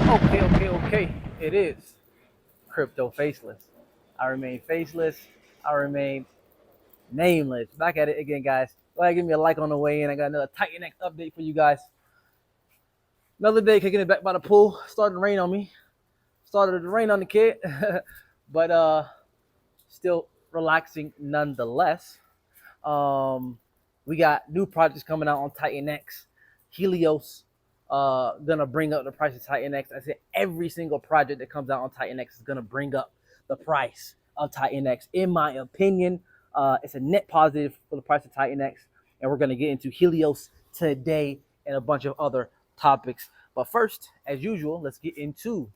Okay. It is crypto faceless. I remain faceless. I remain nameless. Back at it again, guys. Go ahead, give me a like on the way in. I got another TitanX update for you guys. Another day kicking it back by the pool. Started to rain on me. Started to rain on the kid, but still relaxing nonetheless. We got new projects coming out on TitanX. Helios gonna bring up the price of TitanX. I said every single project that comes out on TitanX is gonna bring up the price of TitanX. In my opinion, it's a net positive for the price of TitanX, and we're gonna get into Helios today and a bunch of other topics. But first, as usual, let's get into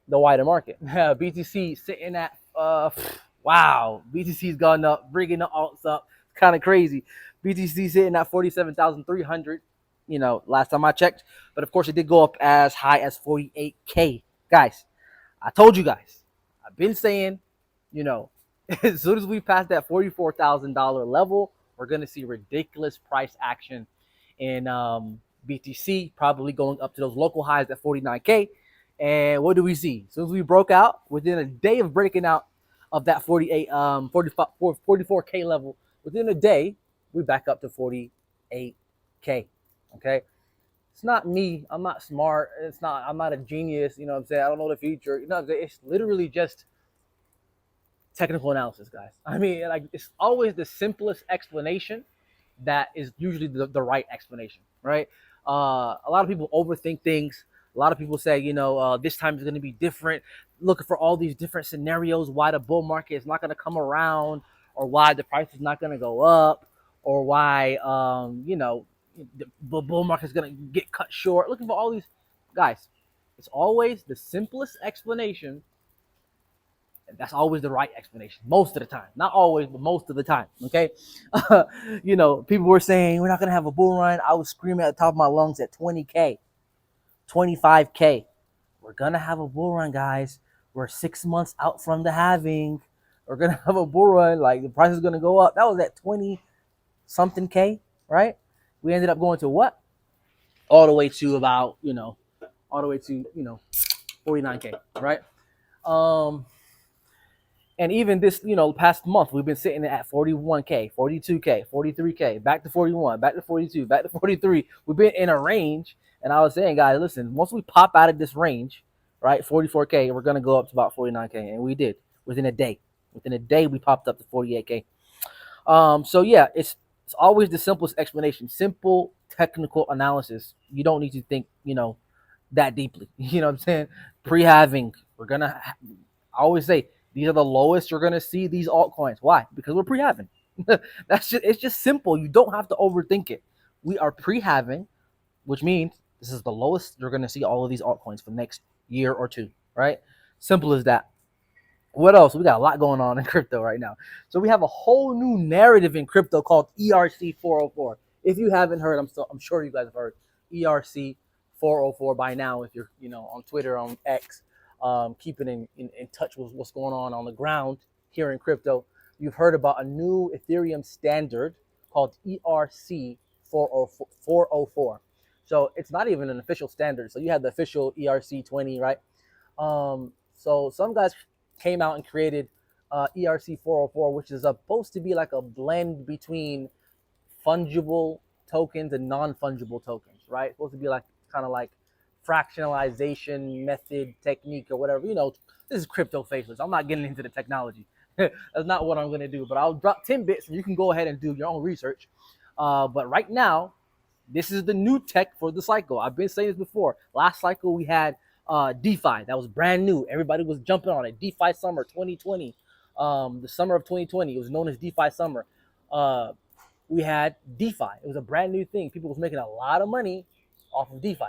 the wider market. BTC sitting at wow, BTC's gone up, bringing the alts up. It's kind of crazy. BTC sitting at 47,300. You know, last time I checked, but of course it did go up as high as 48K. Guys, I told you guys. I've been saying, you know, as soon as we pass that $44,000 level, we're gonna see ridiculous price action in BTC, probably going up to those local highs at 49K. And what do we see? As soon as we broke out, within a day of breaking out of that 44K level, within a day, we back up to 48K. Okay. It's not me. I'm not smart. I'm not a genius. You know what I'm saying? I don't know the future. You know what I'm saying? It's literally just technical analysis, guys. I mean, like, it's always the simplest explanation that is usually the right explanation, right? A lot of people overthink things. A lot of people say, this time is going to be different. Looking for all these different scenarios why the bull market is not going to come around, or why the price is not going to go up, or why, the bull market is going to get cut short. Looking for all these guys. It's always the simplest explanation. And that's always the right explanation most of the time. Not always, but most of the time. Okay. People were saying we're not going to have a bull run. I was screaming at the top of my lungs at 20K, 25K. We're going to have a bull run, guys. We're 6 months out from the halving. We're going to have a bull run. Like, the price is going to go up. That was at 20 something K, right? We ended up going to what? All the way to about, 49K, right? And even this, past month, we've been sitting at 41K, 42K, 43K, back to 41, back to 42, back to 43. We've been in a range. And I was saying, guys, listen, once we pop out of this range, right, 44K, we're going to go up to about 49K. And we did within a day. Within a day, we popped up to 48K. So, yeah, it's always the simplest explanation. Simple technical analysis. You don't need to think, that deeply. You know what I'm saying? Pre-halving, I always say, these are the lowest you're gonna see these altcoins. Why? Because we're pre-halving. It's just simple. You don't have to overthink it. We are pre-halving, which means this is the lowest you're gonna see all of these altcoins for the next year or two, right? Simple as that. What else? We got a lot going on in crypto right now. So we have a whole new narrative in crypto called ERC404. If you haven't heard, I'm sure you guys have heard ERC404 by now. If you're on Twitter, on X, keeping in touch with what's going on the ground here in crypto, you've heard about a new Ethereum standard called ERC404. So it's not even an official standard. So you have the official ERC20, right? So some guys came out and created ERC404, which is supposed to be like a blend between fungible tokens and non-fungible tokens, right? It's supposed to be like kind of like fractionalization method, technique, or whatever. This is crypto faceless. I'm not getting into the technology. That's not what I'm going to do. But I'll drop 10 bits and you can go ahead and do your own research. But right now, this is the new tech for the cycle. I've been saying this before. Last cycle, we had DeFi. That was brand new. Everybody was jumping on it. DeFi summer 2020. The summer of 2020. It was known as DeFi summer. We had DeFi. It was a brand new thing. People was making a lot of money off of DeFi.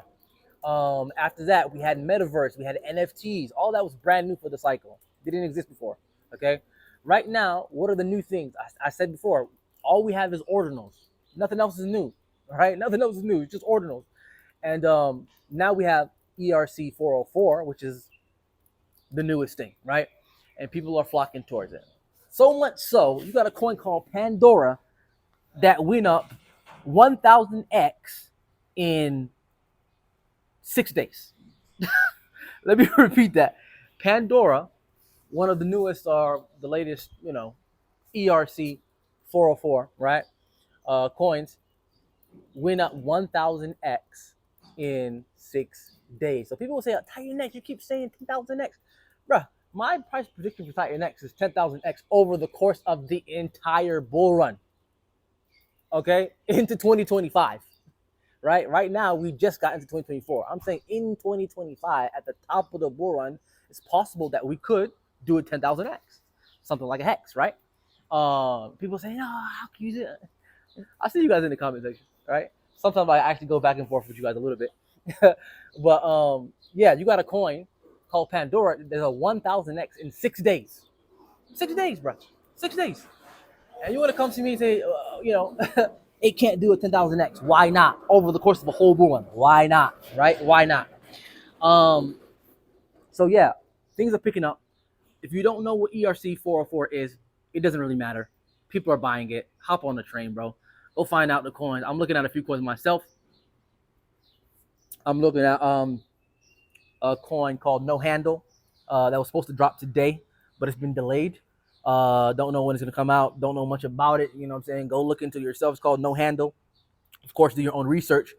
After that, we had metaverse, we had NFTs. All that was brand new for the cycle. They didn't exist before. Okay. Right now, what are the new things? I said before, all we have is ordinals. Nothing else is new. All right. Nothing else is new. It's just ordinals. And now we have ERC404, which is the newest thing, right? And people are flocking towards it. So much so, you got a coin called Pandora that went up 1,000x in 6 days. Let me repeat that. Pandora, one of the newest or the latest, ERC404, right? Coins went up 1,000x in 6 days. So people will say, TitanX, you keep saying 10,000x. Bruh, my price prediction for TitanX is 10,000x over the course of the entire bull run. Okay? Into 2025. Right now, we just got into 2024. I'm saying in 2025, at the top of the bull run, it's possible that we could do a 10,000x. Something like a hex, right? People say, no, how can you do it? I'll see you guys in the comment section, right? Sometimes I actually go back and forth with you guys a little bit. But yeah, you got a coin called Pandora. There's a 1,000x in 6 days. 6 days, bro. 6 days. And you want to come to me and say, it can't do a 10,000x. Why not? Over the course of a whole bull run. Why not? Right? Why not? So yeah, things are picking up. If you don't know what ERC404 is, it doesn't really matter. People are buying it. Hop on the train, bro. Go find out the coins. I'm looking at a few coins myself. I'm looking at a coin called No Handle that was supposed to drop today, but it's been delayed. Don't know when it's going to come out. Don't know much about it. You know what I'm saying? Go look into it yourself. It's called No Handle. Of course, do your own research.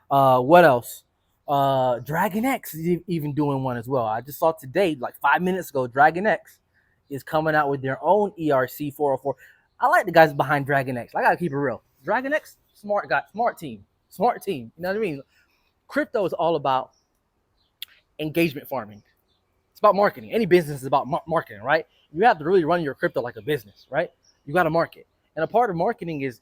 What else? DragonX is even doing one as well. I just saw today, like 5 minutes ago, DragonX is coming out with their own ERC404. I like the guys behind DragonX. I got to keep it real. DragonX, smart guy, smart team. You know what I mean? Crypto is all about engagement farming. It's about marketing. Any business is about marketing, right? You have to really run your crypto like a business, right? You got to market. And a part of marketing is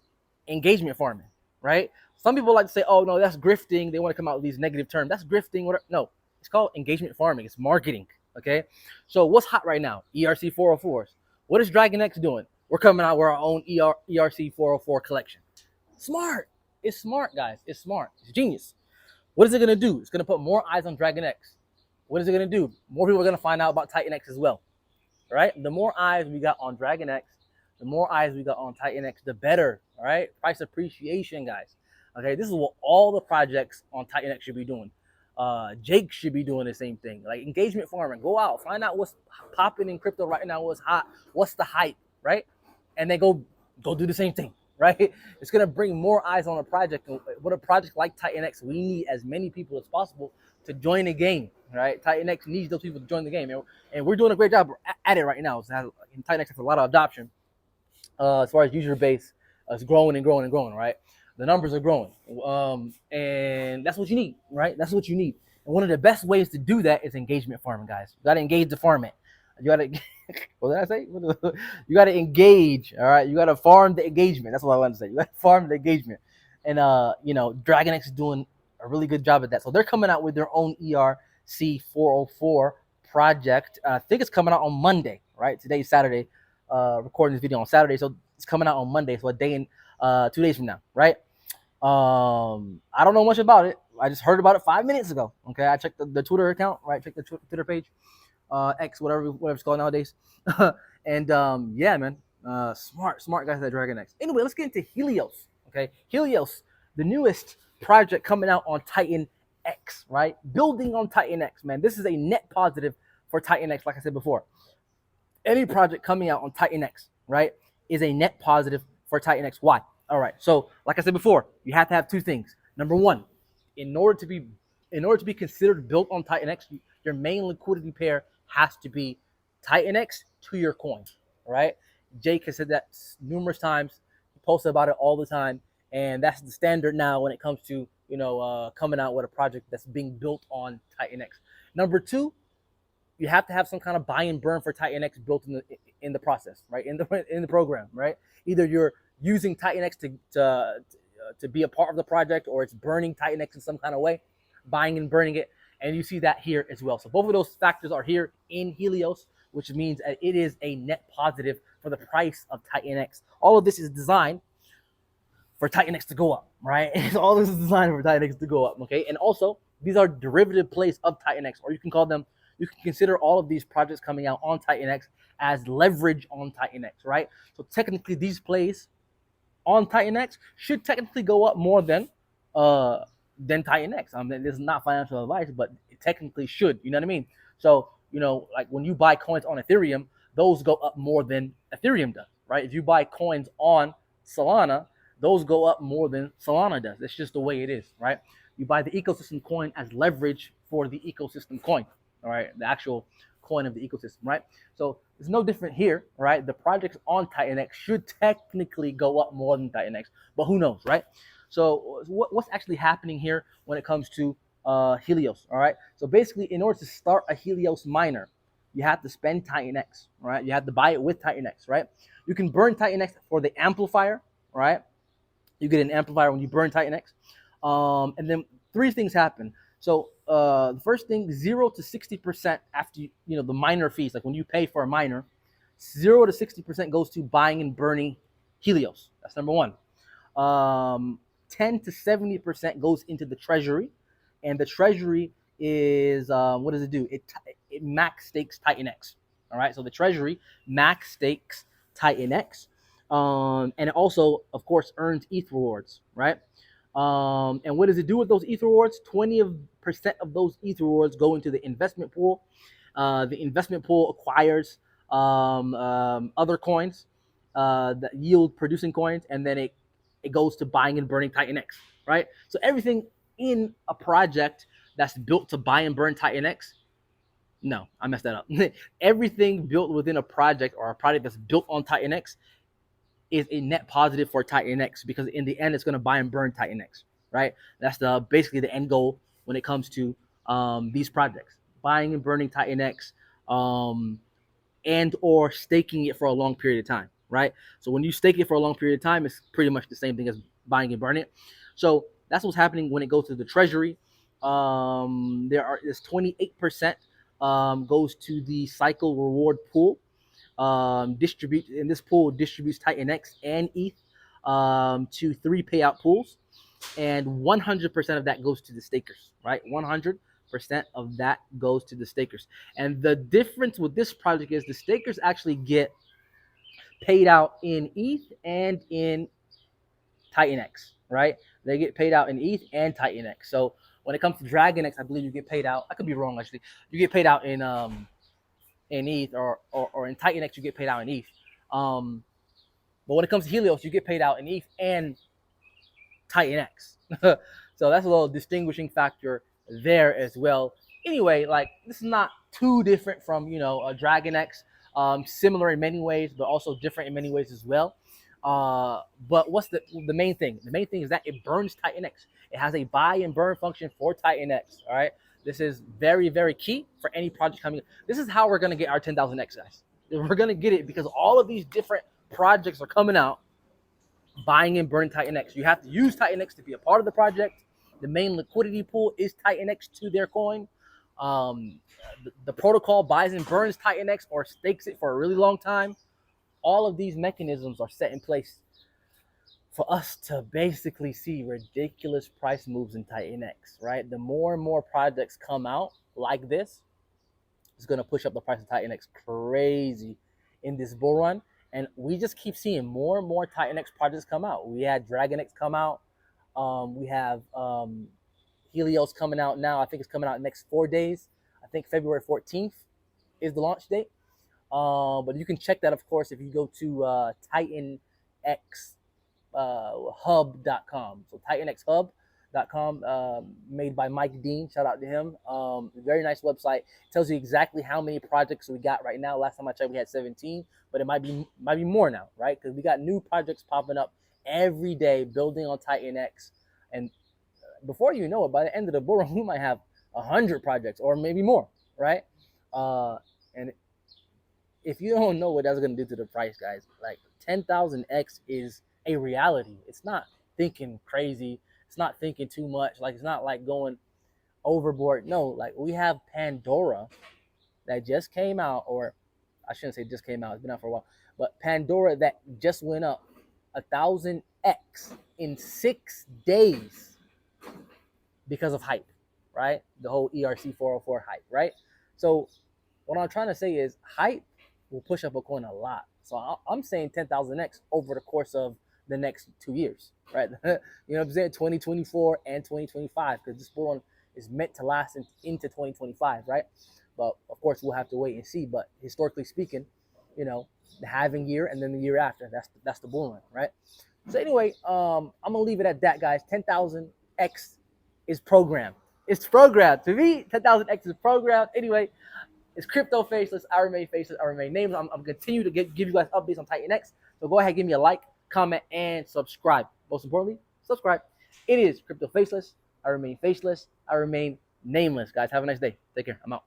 engagement farming, right? Some people like to say, oh, no, that's grifting. They want to come out with these negative terms. That's grifting. Whatever. No, it's called engagement farming. It's marketing, okay? So what's hot right now? ERC404s. What is DragonX doing? We're coming out with our own ERC404 collection. Smart. It's smart, guys. It's smart. It's genius. What is it going to do? It's going to put more eyes on DragonX. What is it going to do? More people are going to find out about TitanX as well, right? The more eyes we got on DragonX, the more eyes we got on TitanX, the better, all right? Price appreciation, guys. Okay, this is what all the projects on TitanX should be doing. Jake should be doing the same thing. Like engagement farming. Go out, find out what's popping in crypto right now, what's hot, what's the hype, right? And then go do the same thing, right? It's going to bring more eyes on a project. And with a project like TitanX, we need as many people as possible to join the game, right? TitanX needs those people to join the game. And we're doing a great job at it right now. So TitanX has a lot of adoption as far as user base. It's growing and growing and growing, right? The numbers are growing. And that's what you need, right? That's what you need. And one of the best ways to do that is engagement farming, guys. You got to engage the farming. You got to, what did I say? You got to engage, all right? You got to farm the engagement. That's what I wanted to say. You got to farm the engagement. And, DragonX is doing a really good job at that. So they're coming out with their own ERC404 project. I think it's coming out on Monday, right? Today's Saturday. Recording this video on Saturday. So it's coming out on Monday. So a day and 2 days from now, right? I don't know much about it. I just heard about it 5 minutes ago. Okay, I checked the Twitter account, right? Check the Twitter page, X, whatever it's called nowadays. And yeah, man, smart guys at DragonX. Anyway, let's get into Helios. Okay, Helios, the newest project coming out on TitanX, right? Building on TitanX, man. This is a net positive for TitanX, like I said before. Any project coming out on TitanX, right, is a net positive for TitanX. Why? All right. So, like I said before, you have to have two things. Number one, in order to be considered built on TitanX, your main liquidity pair has to be TitanX to your coin. Right? Jake has said that numerous times. He posts about it all the time, and that's the standard now when it comes to coming out with a project that's being built on TitanX. Number two, you have to have some kind of buy and burn for TitanX built in the process, right? In the program, right? Either you're using TitanX to be a part of the project, or it's burning TitanX in some kind of way, buying and burning it, and you see that here as well. So both of those factors are here in Helios, which means that it is a net positive for the price of TitanX. All of this is designed for TitanX to go up, right? All this is designed for TitanX to go up, okay? And also, these are derivative plays of TitanX, or you can consider all of these projects coming out on TitanX as leverage on TitanX, right? So technically, these plays on TitanX should technically go up more than than TitanX. This is not financial advice, but it technically should. You know what I mean? So, like when you buy coins on Ethereum, those go up more than Ethereum does, right? If you buy coins on Solana, those go up more than Solana does. It's just the way it is, right? You buy the ecosystem coin as leverage for the ecosystem coin, all right? The actual coin of the ecosystem, right? So it's no different here, right? The projects on TitanX should technically go up more than TitanX, but who knows, right? So what's actually happening here when it comes to Helios, all right? So basically, in order to start a Helios miner, you have to spend TitanX, right? You have to buy it with TitanX, right? You can burn TitanX for the amplifier, right? You get an amplifier when you burn TitanX. And then three things happen. So the first thing, 0 to 60% after the miner fees, like when you pay for a miner, 0 to 60% goes to buying and burning Helios. That's number one. 10 to 70% goes into the treasury, and the treasury is what does it do? It max stakes TitanX. All right, so the treasury max stakes TitanX, and it also, of course, earns ETH rewards, right? And what does it do with those ETH rewards? 20% of those ETH rewards go into the investment pool. The investment pool acquires other coins that yield producing coins, and then it goes to buying and burning TitanX, right? So everything in a project that's built to buy and burn TitanX, no, I messed that up. Everything built within a project or a project that's built on TitanX is a net positive for TitanX, because in the end, it's going to buy and burn TitanX, right? That's basically the end goal when it comes to these projects, buying and burning TitanX, and or staking it for a long period of time, right? So when you stake it for a long period of time, it's pretty much the same thing as buying and burning it. So that's what's happening when it goes to the treasury. There's 28% goes to the cycle reward pool. This pool distributes TitanX and ETH to 3 payout pools, and 100% of that goes to the stakers, right? 100% of that goes to the stakers. And the difference with this project is the stakers actually get paid out in ETH and in TitanX, right? They get paid out in ETH and TitanX. So when it comes to DragonX, I believe you get paid out. I could be wrong, actually. You get paid out in ETH, or in TitanX, you get paid out in ETH. But when it comes to Helios, you get paid out in ETH and TitanX. So that's a little distinguishing factor there as well. Anyway, like, this is not too different from a DragonX. Similar in many ways, but also different in many ways as well. But what's the main thing? The main thing is that it burns TitanX. It has a buy and burn function for TitanX. All right, this is very, very key for any project coming in. This is how we're gonna get our 10,000X, guys. We're gonna get it because all of these different projects are coming out, buying and burning TitanX. You have to use TitanX to be a part of the project. The main liquidity pool is TitanX to their coin. The protocol buys and burns TitanX or stakes it for a really long time. All of these mechanisms are set in place for us to basically see ridiculous price moves in TitanX, right? The more and more projects come out like this, it's going to push up the price of TitanX crazy in this bull run. And we just keep seeing more and more TitanX projects come out. We had DragonX come out. We have Helios coming out now. I think it's coming out next 4 days. I think February 14th is the launch date. But you can check that, of course, if you go to TitanXHub.com. So TitanXHub.com, made by Mike Dean. Shout out to him. Very nice website. It tells you exactly how many projects we got right now. Last time I checked, we had 17, but it might be more now, right? Because we got new projects popping up every day, building on TitanX. And before you know it, by the end of the bull run, we might have 100 projects or maybe more, right? And if you don't know what that's going to do to the price, guys, like 10,000X is a reality. It's not thinking crazy. It's not thinking too much. Like, it's not like going overboard. No, like, we have Pandora that just came out, or I shouldn't say just came out. It's been out for a while. But Pandora that just went up 1,000X in 6 days because of hype, right? The whole ERC404 hype, right? So what I'm trying to say is hype will push up a coin a lot. So I'm saying 10,000X over the course of the next 2 years, right? You know what I'm saying? 2024 and 2025, because this bull run is meant to last into 2025, right? But of course, we'll have to wait and see. But historically speaking, you know, the halving year and then the year after, that's the bull run, right? So anyway, I'm gonna leave it at that, guys. 10,000x is programmed. It's programmed. To me, 10,000x is programmed. Anyway, it's crypto faceless. I remain faceless. I remain nameless. I'm gonna continue to give you guys updates on TitanX. So go ahead, give me a like, comment, and subscribe. Most importantly, subscribe. It is crypto faceless. I remain faceless. I remain nameless, guys. Have a nice day. Take care. I'm out.